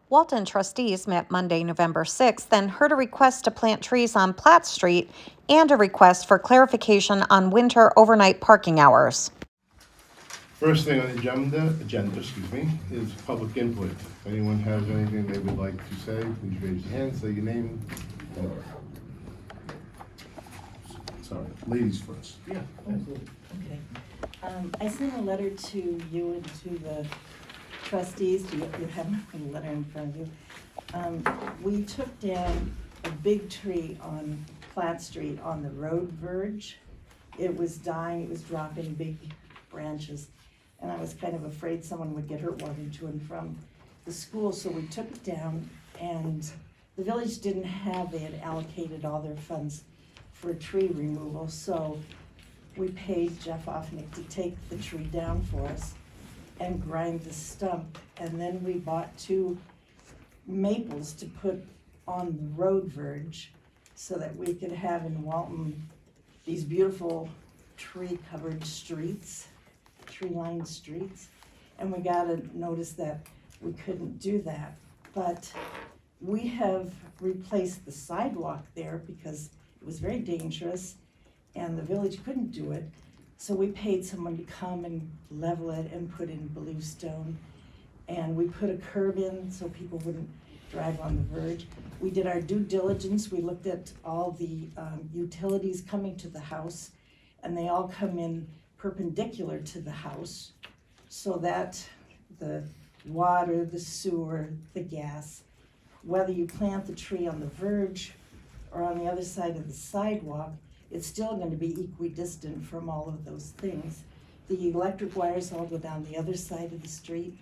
Walton trustees met Monday, November 6th, and heard a request to plant trees on Platt Street and a request for clarification on winter overnight parking hours. First thing on the agenda, is public input. If anyone has anything they would like to say, please raise your hand, say your name. Sorry, ladies first. Yeah, absolutely. Okay. I sent a letter to you and to the trustees. You have a letter in front of you. We took down a big tree on Platt Street on the road verge. It was dying, it was dropping big branches. And I was kind of afraid someone would get hurt walking to and from the school, so we took it down. And the village didn't have, they had allocated all their funds for tree removal, so we paid Jeff Offnick to take the tree down for us and grind the stump, and then we bought 2 maples to put on the road verge so that we could have in Walton these beautiful tree-covered streets, tree-lined streets, and we got a notice that we couldn't do that. But we have replaced the sidewalk there because it was very dangerous and the village couldn't do it. So we paid someone to come and level it and put in bluestone. And we put a curb in so people wouldn't drive on the verge. We did our due diligence. We looked at all the utilities coming to the house, and they all come in perpendicular to the house so that the water, the sewer, the gas, whether you plant the tree on the verge or on the other side of the sidewalk, it's still going to be equidistant from all of those things. The electric wires all go down the other side of the street.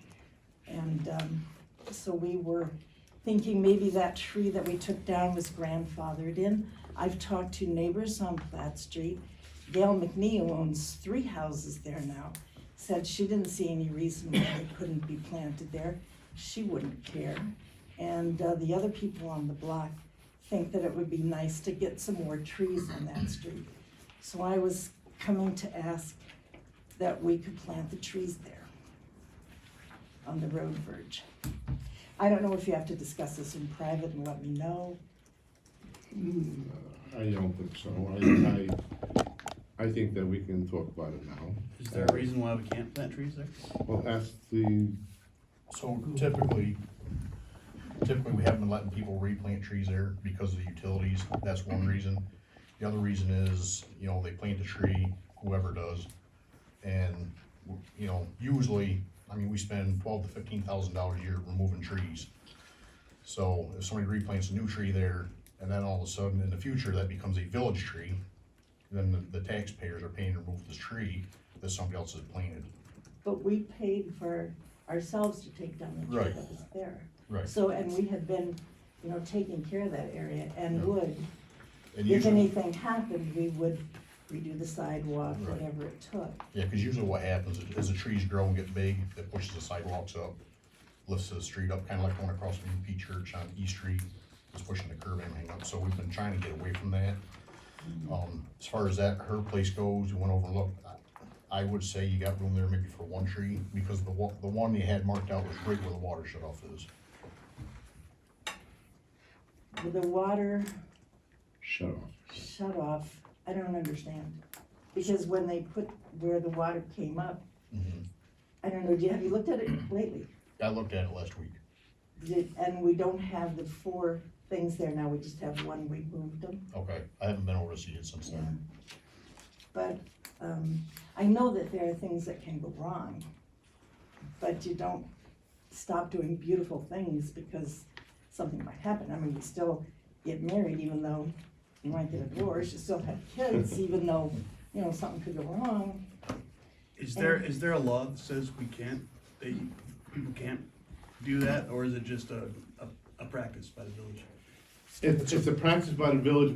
And so we were thinking maybe that tree that we took down was grandfathered in. I've talked to neighbors on Platt Street. Gail McNee, who owns 3 houses there now, said she didn't see any reason why they couldn't be planted there. She wouldn't care. And the other people on the block think that it would be nice to get some more trees on that street. So I was coming to ask that we could plant the trees there on the road verge. I don't know if you have to discuss this in private and let me know. I don't think so. I think that we can talk about it now. Is there a reason why we can't plant trees there? Well, ask the, So typically we haven't been letting people replant trees there because of the utilities. That's one reason. The other reason is, they plant a tree, whoever does, and, usually, we spend $12,000 to $15,000 a year removing trees. So if somebody replants a new tree there, and then all of a sudden in the future that becomes a village tree, then the taxpayers are paying to remove this tree that somebody else has planted. But we paid for ourselves to take down the tree Right. that was there. Right. So, and we had been, taking care of that area and Yeah. would, And if usually, anything happened, we would redo the sidewalk, Right. whatever it took. yeah, because usually what happens is as the trees grow and get big, it pushes the sidewalks up, lifts the street up, kind of like going across from UP Church on East Street, it's pushing the curb and everything up, so we've been trying to get away from that. As far as that, her place goes, we went over and looked, I would say you got room there maybe for 1 tree, because the one you had marked out was right where the water shut off is. With the water shut off. shut off, I don't understand. Because when they put where the water came up, I don't know, have you looked at it lately? I looked at it last week. And we don't have the 4 things there now, we just have 1, we moved them. Okay, I haven't been over to see it since Yeah. then. But I know that there are things that can go wrong, but you don't stop doing beautiful things because something might happen. We still get married even though you might get a divorce, you still have kids even though, something could go wrong. Is there a law that says people can't do that, or is it just a practice by the village? It's a practice by the village,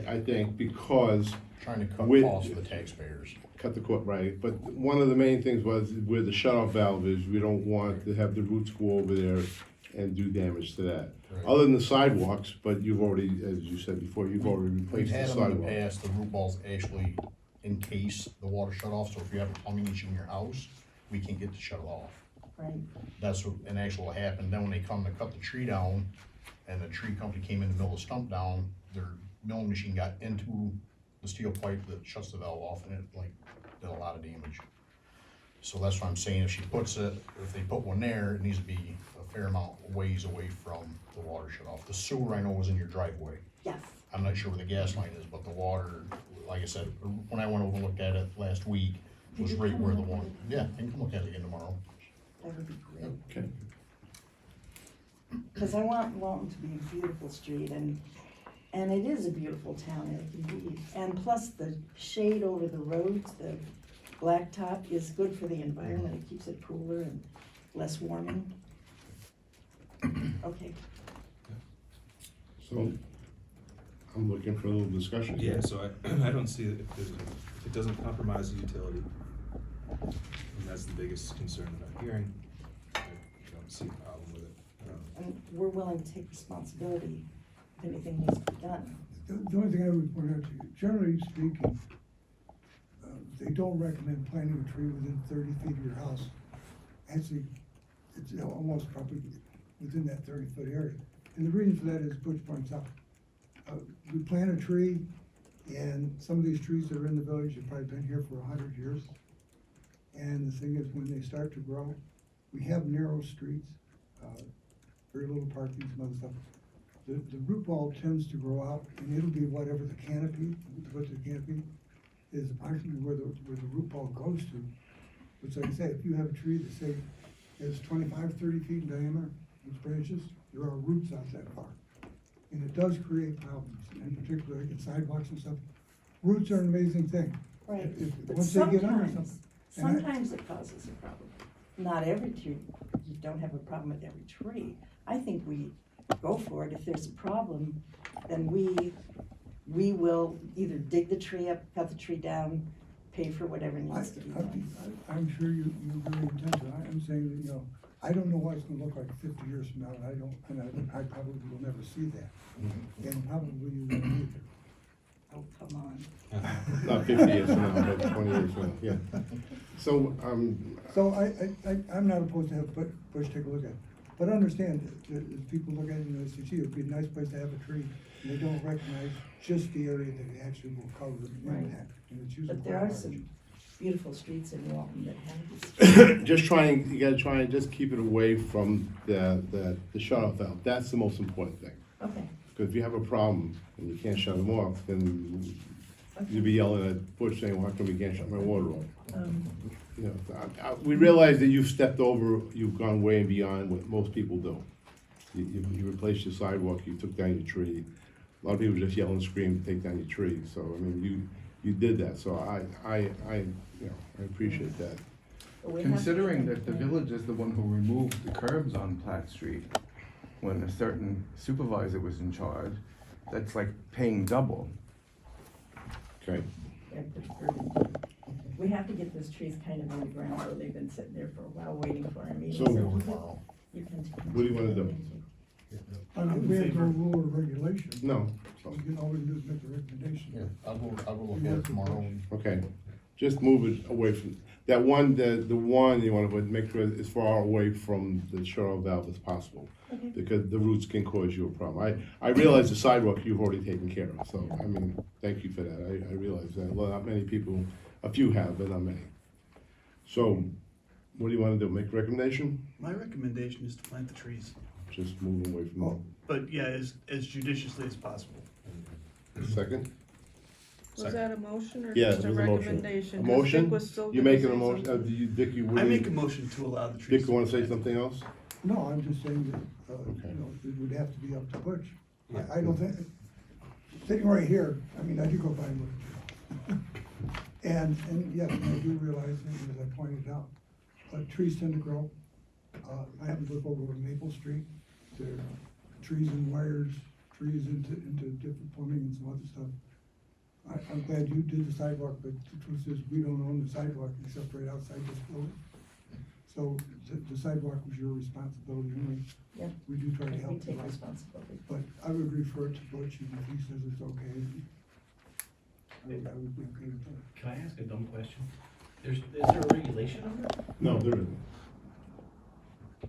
I think, because Trying to cut With- costs for the taxpayers. cut the cord right, but one of the main things was where the shut-off valve is, we don't want to have the roots go over there and do damage to that. Right. Other than the sidewalks, but you've already, as you said before, you've already We've replaced the had them in the sidewalk. past, the root balls actually encase the water shut off, so if you have a plumbing issue in your house, we can get to shut it off. Right, That's what, and actually what happened, then when they come to cut the tree down, and the tree company came in the middle of the stump down, their milling machine got into the steel pipe that shuts the valve off, and it like did a lot of damage. So that's what I'm saying, if she puts it, if they put one there, it needs to be a fair amount ways away from the water shut off. The sewer I know was in your driveway. yes, I'm not sure where the gas line is, but the water, like I said, when I went over and looked at it last week, was Could you right come where the look at one, it? yeah, I can come look at it again tomorrow. that would be great. Okay. Because I want Walton to be a beautiful street, and it is a beautiful town, it can be. And plus the shade over the roads, the blacktop is good for the environment, it keeps it cooler and less warming. Okay, So, I'm looking for a little discussion. Yeah, so I don't see that if it doesn't compromise the utility, and that's the biggest concern that I'm hearing, I don't see a problem with it. and we're willing to take responsibility if anything needs to be done. The only thing I would point out to you, generally speaking, they don't recommend planting a tree within 30 feet of your house. Actually, it's almost probably within that 30-foot area. And the reason for that is Butch points out. We plant a tree, and some of these trees that are in the village have probably been here for 100 years. And the thing is, when they start to grow, we have narrow streets, very little parking, some other stuff. The root ball tends to grow out, and it'll be whatever the canopy, what the canopy is approximately where the root ball goes to. But so like I say, if you have a tree that say is 25, 30 feet in diameter, with branches, there are roots out that far. And it does create problems, in particular, like in sidewalks and stuff. Roots are an amazing thing. Right, but Once they get under sometimes, something. And I- sometimes it causes a problem. Not every tree, you don't have a problem with every tree. I think we go for it. If there's a problem, then we will either dig the tree up, cut the tree down, pay for whatever needs to be done. I'm sure you're very intentional. I'm saying that, you know, I don't know what it's gonna look like 50 years from now, and I probably will never see that. And probably you won't either. Oh, come on. Not 50 years from now, but 20 years from now, yeah. So, So I'm not opposed to have Bush take a look at it. But understand, that if people look at it, you know, they say, gee, it'd be a nice place to have a tree, and they don't recognize just the area that it actually will cover in Right. that. And it's usually But there quite are large. some beautiful streets in Walton that have these. you gotta try and just keep it away from the shut-off valve. That's the most important thing. Okay, Because if you have a problem and you can't shut them off, then you'll be yelling at Bush saying, well, how come we can't shut my water off? You know, we realize that you've stepped over, you've gone way beyond what most people do. You replaced your sidewalk, you took down your tree. A lot of people just yell and scream to take down your tree, so, I mean, you did that, so I appreciate that. but we have to- Considering that the village is the one who removed the curbs on Platt Street when a certain supervisor was in charge, that's like paying double. Okay, They're pretty- We have to get those trees kind of on the ground, so they've been sitting there for a while waiting for our meeting. So- You can. What do you wanna do? Thank you. I mean, we have no rule or regulation. no, So you can always do is make a recommendation. Yeah, I'll go look at it tomorrow. okay, just move it away from, that one, the one you wanna put, make sure it's as far away from the shut-off valve as possible. Okay. Because the roots can cause you a problem. I realize the sidewalk you've already taken care of, so, I mean, thank you for that. I realize that, well, not many people, a few have, but not many. So, what do you wanna do, make a recommendation? My recommendation is to plant the trees, Just move away from Oh. but yeah, as judiciously as possible. the second? Was that a motion or Yeah, just it a was a motion. recommendation? A 'Cause motion? Dick was still You gonna making say a motion, something. Dick, you I would, make a motion to allow the trees. Dick, you wanna say something else? No, I'm just saying that, Okay. you know, it would have to be up to Butch. Yeah. I don't think, sitting right here, I mean, I do go by and look at you. And yes, I do realize, and as I pointed out, trees tend to grow. I happen to live over on Maple Street. There are trees and wires, trees into different plumbing and some other stuff. I'm glad you did the sidewalk, but the truth is, we don't own the sidewalk except right outside this building. So the sidewalk was your responsibility anyway. Yeah. We do try to We help you take out. responsibility. But I would refer it to Butch, and if he says it's okay, I would be okay with that. Can I ask a dumb question? Is there a regulation on it? No, there isn't.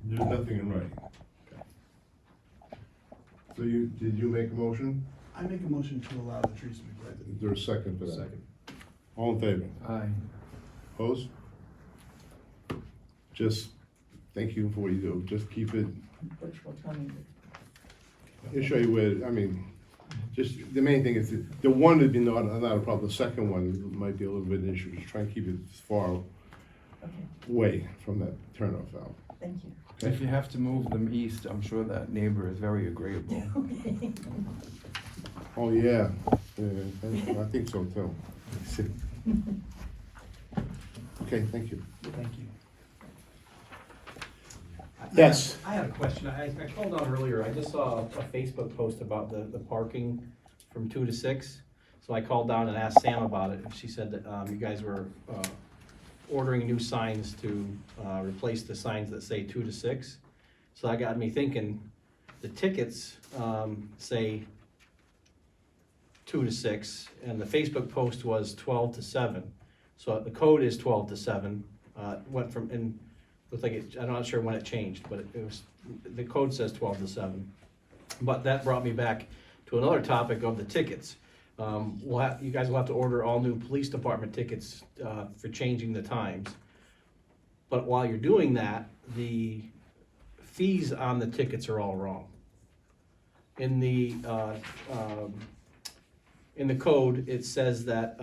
There's nothing in writing. So did you make a motion? I make a motion to allow the trees to be planted. Is there a second for that? Second. All in favor? Aye. Opposed? Just, thank you for what you do, just keep it, Which will tell me. I'll show you where, I mean, just, the main thing is, the one would be not a problem, the second one might be a little bit an issue, just try and keep it as far Okay, away from that turnoff valve. thank you. If you have to move them east, I'm sure that neighbor is very agreeable. Okay. Oh, yeah, yeah, I think so too. Okay, thank you. Thank you. Yes. I had a question. I called out earlier. I just saw a Facebook post about the parking from 2 to 6. So I called down and asked Sam about it. She said that you guys were ordering new signs to replace the signs that say 2 to 6. So that got me thinking, the tickets say 2 to 6, and the Facebook post was 12 to 7. So the code is 12 to 7. Went from, and looks like it, I'm not sure when it changed, but it was, the code says 12 to 7. But that brought me back to another topic of the tickets. You guys will have to order all new police department tickets for changing the times. But while you're doing that, the fees on the tickets are all wrong. In the code, it says that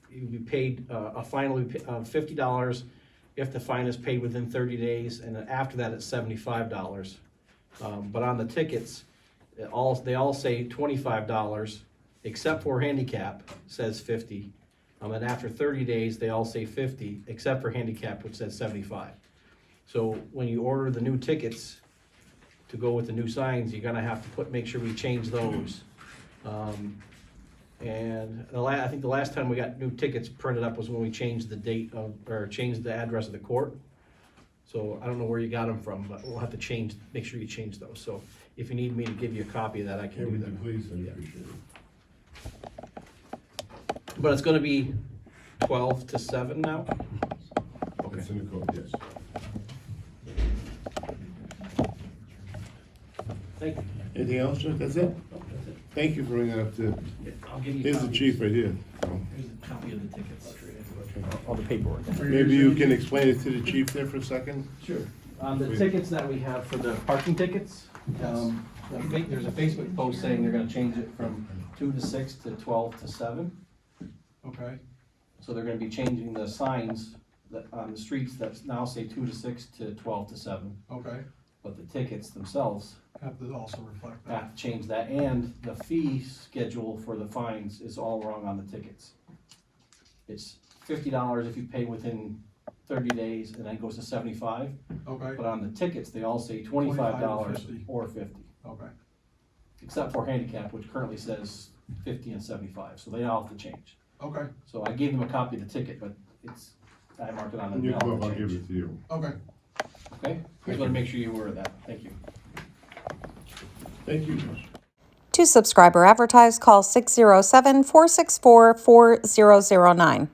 you'll be paid a fine of $50 if the fine is paid within 30 days, and then after that it's $75. But on the tickets, they all say $25, except for handicap, says 50. And after 30 days, they all say 50, except for handicap, which says 75. So when you order the new tickets to go with the new signs, you're gonna have to make sure we change those. And I think the last time we got new tickets printed up was when we changed the date of, or changed the address of the court. So I don't know where you got them from, but we'll have to make sure you change those. So if you need me to give you a copy of that, I Yeah, can do would that. you please, I Yeah. appreciate it. But it's gonna be 12 to 7 now? Okay. It's in the code, yes. Thank you. Anything else, Jeff? That's it? That's it. Thank you for bringing that up to, I'll give you here's the copies. chief right here. So, Here's a copy of the tickets, all the paperwork. maybe you can explain it to the chief there for a second? Sure. The tickets that we have for the parking tickets, there's a Facebook post saying they're gonna change it from 2 to 6 to 12 to 7. Okay. So they're gonna be changing the signs that, on the streets that now say 2 to 6 to 12 to 7. Okay. But the tickets themselves Have to also reflect that. have to change that, and the fee schedule for the fines is all wrong on the tickets. It's $50 if you pay within 30 days, and then goes to 75. Okay. But on the tickets, they all say $25 50. or 50, Okay. except for handicap, which currently says 50 and 75, so they all have to change. Okay. So I gave them a copy of the ticket, but I marked it on the When you bill come up, to I'll give change. it to you. Okay. Okay, just wanna make sure you're aware of that, thank you. Thank you, Josh. To subscribe or advertise, call 607-464-4009.